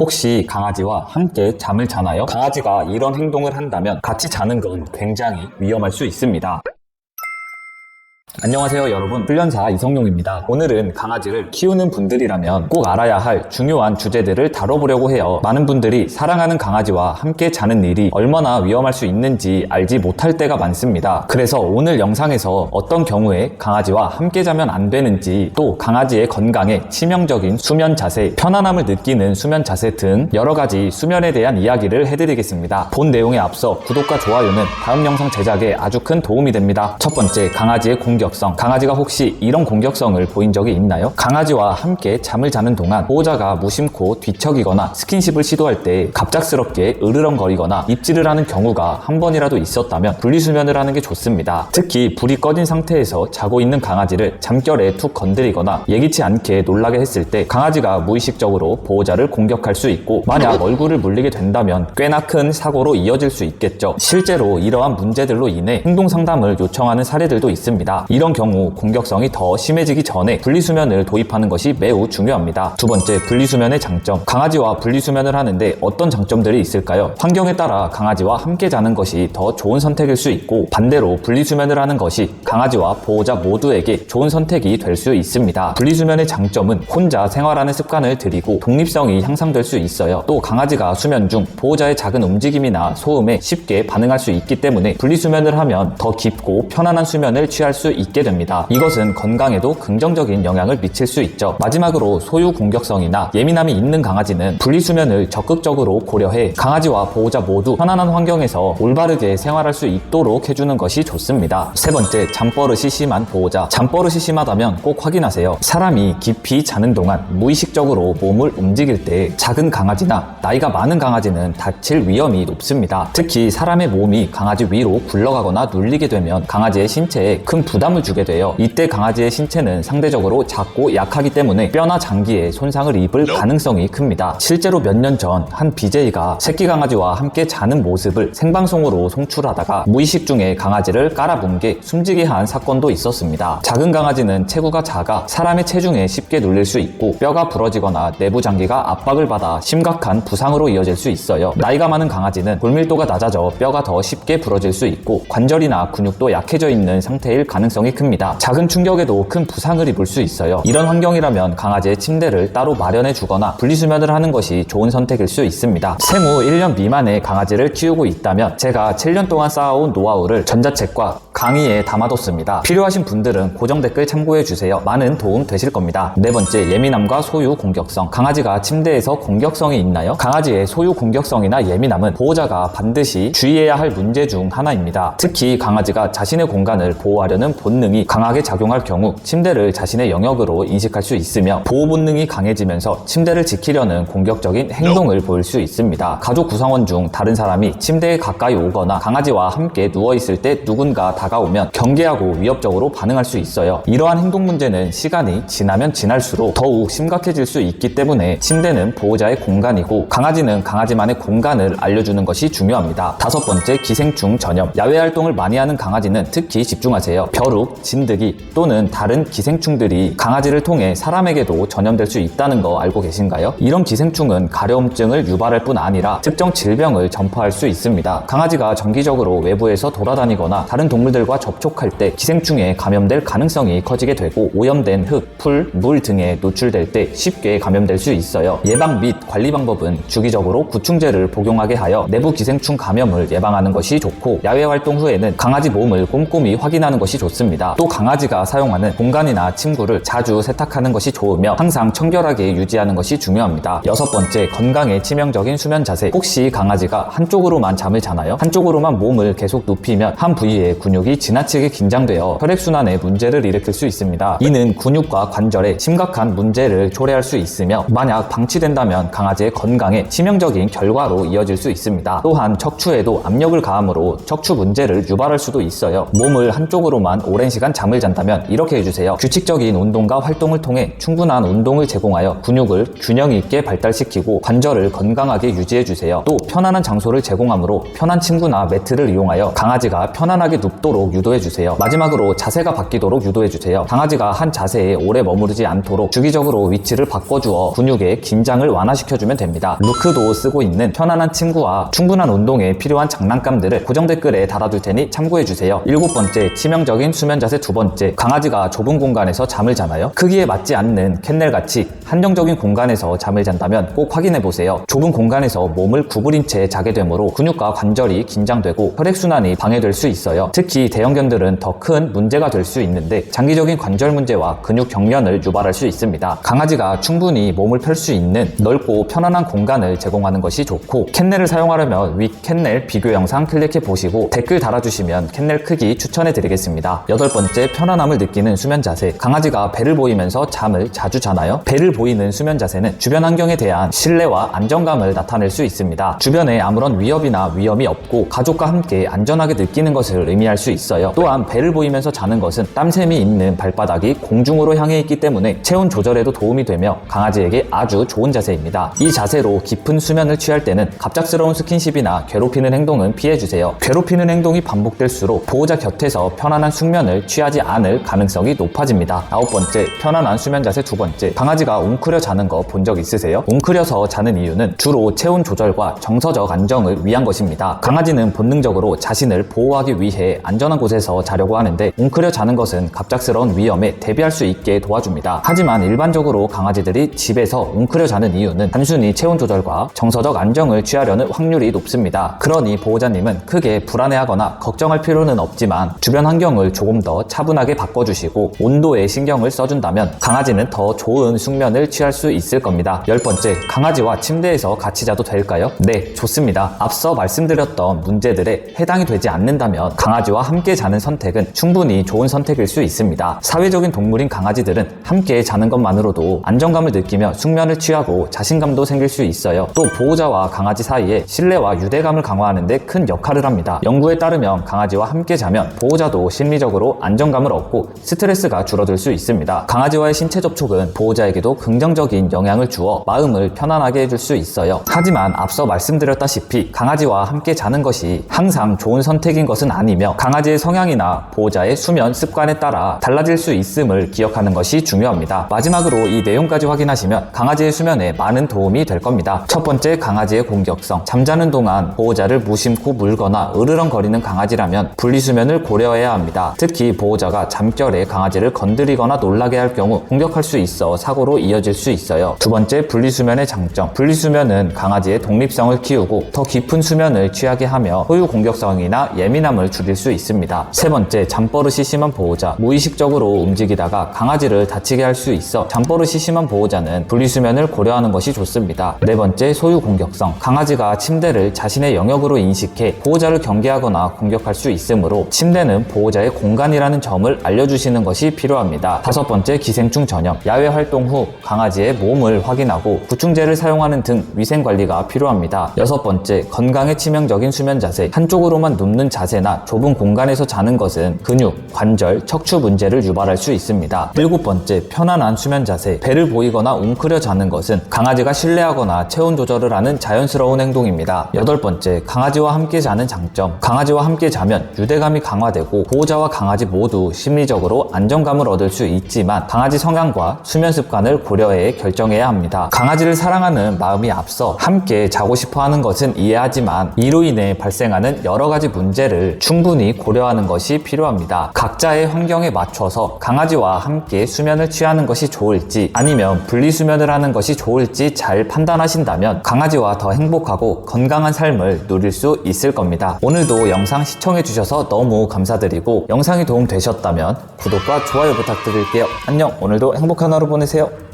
혹시 강아지와 함께 잠을 자나요? 강아지가 이런 행동을 한다면 같이 자는 건 굉장히 위험할 수 있습니다. 안녕하세요 여러분, 훈련사 이성용입니다. 오늘은 강아지를 키우는 분들이라면 꼭 알아야 할 중요한 주제들을 다뤄보려고 해요. 많은 분들이 사랑하는 강아지와 함께 자는 일이 얼마나 위험할 수 있는지 알지 못할 때가 많습니다. 그래서 오늘 영상에서 어떤 경우에 강아지와 함께 자면 안 되는지, 또 강아지의 건강에 치명적인 수면 자세, 편안함을 느끼는 수면 자세 등 여러 가지 수면에 대한 이야기를 해드리겠습니다. 본 내용에 앞서 구독과 좋아요는 다음 영상 제작에 아주 큰 도움이 됩니다. 첫 번째, 강아지의 공격성. 강아지가 혹시 이런 공격성을 보인 적이 있나요? 강아지와 함께 잠을 자는 동안 보호자가 무심코 뒤척이거나 스킨십을 시도할 때 갑작스럽게 으르렁거리거나 입질을 하는 경우가 한 번이라도 있었다면 분리수면을 하는 게 좋습니다. 특히 불이 꺼진 상태에서 자고 있는 강아지를 잠결에 툭 건드리거나 예기치 않게 놀라게 했을 때 강아지가 무의식적으로 보호자를 공격할 수 있고, 만약 얼굴을 물리게 된다면 꽤나 큰 사고로 이어질 수 있겠죠. 실제로 이러한 문제들로 인해 행동상담을 요청하는 사례들도 있습니다. 이런 경우 공격성이 더 심해지기 전에 분리수면을 도입하는 것이 매우 중요합니다. 두 번째, 분리수면의 장점. 강아지와 분리수면을 하는데 어떤 장점들이 있을까요? 환경에 따라 강아지와 함께 자는 것이 더 좋은 선택일 수 있고, 반대로 분리수면을 하는 것이 강아지와 보호자 모두에게 좋은 선택이 될 수 있습니다. 분리수면의 장점은 혼자 생활하는 습관을 들이고 독립성이 향상될 수 있어요. 또 강아지가 수면 중 보호자의 작은 움직임이나 소음에 쉽게 반응할 수 있기 때문에 분리수면을 하면 더 깊고 편안한 수면을 취할 수 있게 됩니다. 이것은 건강에도 긍정적인 영향을 미칠 수 있죠. 마지막으로 소유 공격성이나 예민함이 있는 강아지는 분리수면을 적극적으로 고려해 강아지와 보호자 모두 편안한 환경에서 올바르게 생활할 수 있도록 해주는 것이 좋습니다. 세 번째, 잠버릇이 심한 보호자. 잠버릇이 심하다면 꼭 확인하세요. 사람이 깊이 자는 동안 무의식적으로 몸을 움직일 때 작은 강아지나 나이가 많은 강아지는 다칠 위험이 높습니다. 특히 사람의 몸이 강아지 위로 굴러가거나 눌리게 되면 강아지의 신체에 큰 부담을 주게 돼요. 이때 강아지의 신체는 상대적으로 작고 약하기 때문에 뼈나 장기에 손상을 입을 가능성이 큽니다. 실제로 몇 년 전 한 BJ가 새끼 강아지와 함께 자는 모습을 생방송으로 송출하다가 무의식 중에 강아지를 깔아본 게 숨지게 한 사건도 있었습니다. 작은 강아지는 체구가 작아 사람의 체중에 쉽게 눌릴 수 있고, 뼈가 부러지거나 내부 장기가 압박을 받아 심각한 부상으로 이어질 수 있어요. 나이가 많은 강아지는 골밀도가 낮아져 뼈가 더 쉽게 부러질 수 있고, 관절이나 근육도 약해져 있는 상태일 가능성이 큽니다. 작은 충격에도 큰 부상을 입을 수 있어요. 이런 환경이라면 강아지의 침대를 따로 마련해 주거나 분리수면을 하는 것이 좋은 선택일 수 있습니다. 생후 1년 미만의 강아지를 키우고 있다면 제가 7년 동안 쌓아온 노하우를 전자책과 강의에 담아뒀습니다. 필요하신 분들은 고정 댓글 참고해 주세요. 많은 도움 되실 겁니다. 네 번째, 예민함과 소유 공격성. 강아지가 침대에서 공격성이 있나요? 강아지의 소유 공격성이나 예민함은 보호자가 반드시 주의해야 할 문제 중 하나입니다. 특히 강아지가 자신의 공간을 보호하려는 본능이 강하게 작용할 경우 침대를 자신의 영역으로 인식할 수 있으며, 보호 본능이 강해지면서 침대를 지키려는 공격적인 행동을 보일 수 있습니다. 가족 구성원 중 다른 사람이 침대에 가까이 오거나 강아지와 함께 누워있을 때 누군가 다가오면 경계하고 위협적으로 반응할 수 있어요. 이러한 행동 문제는 시간이 지나면 지날수록 더욱 심각해질 수 있기 때문에 침대는 보호자의 공간이고 강아지는 강아지만의 공간을 알려주는 것이 중요합니다. 다섯 번째, 기생충 전염. 야외 활동을 많이 하는 강아지는 특히 집중하세요. 벼룩, 진드기 또는 다른 기생충들이 강아지를 통해 사람에게도 전염될 수 있다는 거 알고 계신가요? 이런 기생충은 가려움증을 유발할 뿐 아니라 특정 질병을 전파할 수 있습니다. 강아지가 정기적으로 외부에서 돌아다니거나 다른 동물들과 접촉할 때 기생충에 감염될 가능성이 커지게 되고, 오염된 흙, 풀, 물 등에 노출될 때 쉽게 감염될 수 있어요. 예방 및 관리 방법은 주기적으로 구충제를 복용하게 하여 내부 기생충 감염을 예방하는 것이 좋고, 야외 활동 후에는 강아지 몸을 꼼꼼히 확인하는 것이 좋습니다. 또 강아지가 사용하는 공간이나 침구를 자주 세탁하는 것이 좋으며 항상 청결하게 유지하는 것이 중요합니다. 여섯 번째, 건강에 치명적인 수면 자세. 혹시 강아지가 한쪽으로만 잠을 자나요? 한쪽으로만 몸을 계속 눕히면 한 부위의 근육이 지나치게 긴장되어 혈액순환에 문제를 일으킬 수 있습니다. 이는 근육과 관절에 심각한 문제를 초래할 수 있으며, 만약 방치된다면 강아지의 건강에 치명적인 결과로 이어질 수 있습니다. 또한 척추에도 압력을 가함으로 척추 문제를 유발할 수도 있어요. 몸을 한쪽으로만 오랜 시간 잠을 잔다면 이렇게 해주세요. 규칙적인 운동과 활동을 통해 충분한 운동을 제공하여 근육을 균형 있게 발달시키고 관절을 건강하게 유지해주세요. 또 편안한 장소를 제공하므로 편한 침구나 매트를 이용하여 강아지가 편안하게 눕도록 닿도록 유도해주세요. 마지막으로 자세가 바뀌도록 유도해주세요. 강아지가 한 자세에 오래 머무르지 않도록 주기적으로 위치를 바꿔주어 근육의 긴장을 완화시켜주면 됩니다. 루크도 쓰고 있는 편안한 침구와 충분한 운동에 필요한 장난감들을 고정 댓글에 달아둘 테니 참고해주세요. 7번째, 치명적인 수면 자세 2번째. 강아지가 좁은 공간에서 잠을 자나요? 크기에 맞지 않는 캔넬같이 한정적인 공간에서 잠을 잔다면 꼭 확인해보세요. 좁은 공간에서 몸을 구부린 채 자게 되므로 근육과 관절이 긴장되고 혈액순환이 방해될 수 있어요. 특히 대형견들은 더 큰 문제가 될 수 있는데 장기적인 관절 문제와 근육 경련을 유발할 수 있습니다. 강아지가 충분히 몸을 펼 수 있는 넓고 편안한 공간을 제공하는 것이 좋고, 캔넬을 사용하려면 윗 캔넬 비교 영상 클릭해보시고 댓글 달아주시면 캔넬 크기 추천해드리겠습니다. 8번째, 편안함을 느끼는 수면 자세. 강아지가 배를 보이면서 잠을 자주 자나요? 배를 보이는 수면 자세는 주변 환경에 대한 신뢰와 안정감을 나타낼 수 있습니다. 주변에 아무런 위협이나 위험이 없고 가족과 함께 안전하게 느끼는 것을 의미할 수 있어요. 또한 배를 보이면서 자는 것은 땀샘이 있는 발바닥이 공중으로 향해 있기 때문에 체온 조절에도 도움이 되며 강아지에게 아주 좋은 자세입니다. 이 자세로 깊은 수면을 취할 때는 갑작스러운 스킨십이나 괴롭히는 행동은 피해주세요. 괴롭히는 행동이 반복될수록 보호자 곁에서 편안한 숙면을 취하지 않을 가능성이 높아집니다. 9번째, 편안한 수면 자세 2번째. 강아지가 웅크려 자는 거 본 적 있으세요? 웅크려서 자는 이유는 주로 체온 조절과 정서적 안정을 위한 것입니다. 강아지는 본능적으로 자신을 보호하기 위해 안전한 곳에서 자려고 하는데, 웅크려 자는 것은 갑작스러운 위험에 대비할 수 있게 도와줍니다. 하지만 일반적으로 강아지들이 집에서 웅크려 자는 이유는 단순히 체온 조절과 정서적 안정을 취하려는 확률이 높습니다. 그러니 보호자님은 크게 불안해하거나 걱정할 필요는 없지만 주변 환경을 조금 더 차분하게 바꿔주시고 온도에 신경을 써준다면 강아지는 더 좋은 숙면을 취할 수 있을 겁니다. 10번째, 강아지와 침대에서 같이 자도 될까요? 네, 좋습니다. 앞서 말씀드렸던 문제들에 해당이 되지 않는다면 강아지와 함께 자는 선택은 충분히 좋은 선택일 수 있습니다. 사회적인 동물인 강아지들은 함께 자는 것만으로도 안정감을 느끼며 숙면을 취하고 자신감도 생길 수 있어요. 또 보호자와 강아지 사이에 신뢰와 유대감을 강화하는 데 큰 역할을 합니다. 연구에 따르면 강아지와 함께 자면 보호자도 심리적으로 안정감을 얻고 스트레스가 줄어들 수 있습니다. 강아지와의 신체 접촉은 보호자에게도 긍정적인 영향을 주어 마음을 편안하게 해줄 수 있어요. 하지만 앞서 말씀드렸다시피 강아지와 함께 자는 것이 항상 좋은 선택인 것은 아니며 강아지의 성향이나 보호자의 수면 습관에 따라 달라질 수 있음을 기억하는 것이 중요합니다. 마지막으로 이 내용까지 확인하시면 강아지의 수면에 많은 도움이 될 겁니다. 첫 번째, 강아지의 공격성. 잠자는 동안 보호자를 무심코 물거나 으르렁거리는 강아지라면 분리수면을 고려해야 합니다. 특히 보호자가 잠결에 강아지를 건드리거나 놀라게 할 경우 공격할 수 있어 사고로 이어질 수 있어요. 두 번째, 분리수면의 장점. 분리수면은 강아지의 독립성을 키우고 더 깊은 수면을 취하게 하며 소유 공격성이나 예민함을 줄일 수 있습니다. 세 번째, 잠버릇이 심한 보호자. 무의식적으로 움직이다가 강아지를 다치게 할 수 있어 잠버릇이 심한 보호자는 분리수면을 고려하는 것이 좋습니다. 네 번째, 소유 공격성. 강아지가 침대를 자신의 영역으로 인식해 보호자를 경계하거나 공격할 수 있으므로 침대는 보호자의 공간이라는 점을 알려주시는 것이 필요합니다. 다섯 번째, 기생충 전염. 야외 활동 후 강아지의 몸을 확인하고 구충제를 사용하는 등 위생관리가 필요합니다. 여섯 번째, 건강에 치명적인 수면 자세. 한쪽으로만 눕는 자세나 좁은 공간에서 자는 것은 근육, 관절, 척추 문제를 유발할 수 있습니다. 일곱 번째, 편안한 수면 자세. 배를 보이거나 웅크려 자는 것은 강아지가 신뢰하거나 체온 조절을 하는 자연스러운 행동입니다. 여덟 번째, 강아지와 함께 자는 장점. 강아지와 함께 자면 유대감이 강화되고 보호자와 강아지 모두 심리적으로 안정감을 얻을 수 있지만 강아지 성향과 수면 습관을 고려해 결정해야 합니다. 강아지를 사랑하는 마음이 앞서 함께 자고 싶어 하는 것은 이해하지만 이로 인해 발생하는 여러 가지 문제를 충분히 고려하는 것이 필요합니다. 각자의 환경에 맞춰서 강아지와 함께 수면을 취하는 것이 좋을지 아니면 분리수면을 하는 것이 좋을지 잘 판단하신다면 강아지와 더 행복하고 건강한 삶을 누릴 수 있을 겁니다. 오늘도 영상 시청해주셔서 너무 감사드리고 영상이 도움되셨다면 구독과 좋아요 부탁드릴게요. 안녕, 오늘도 행복한 하루 보내세요.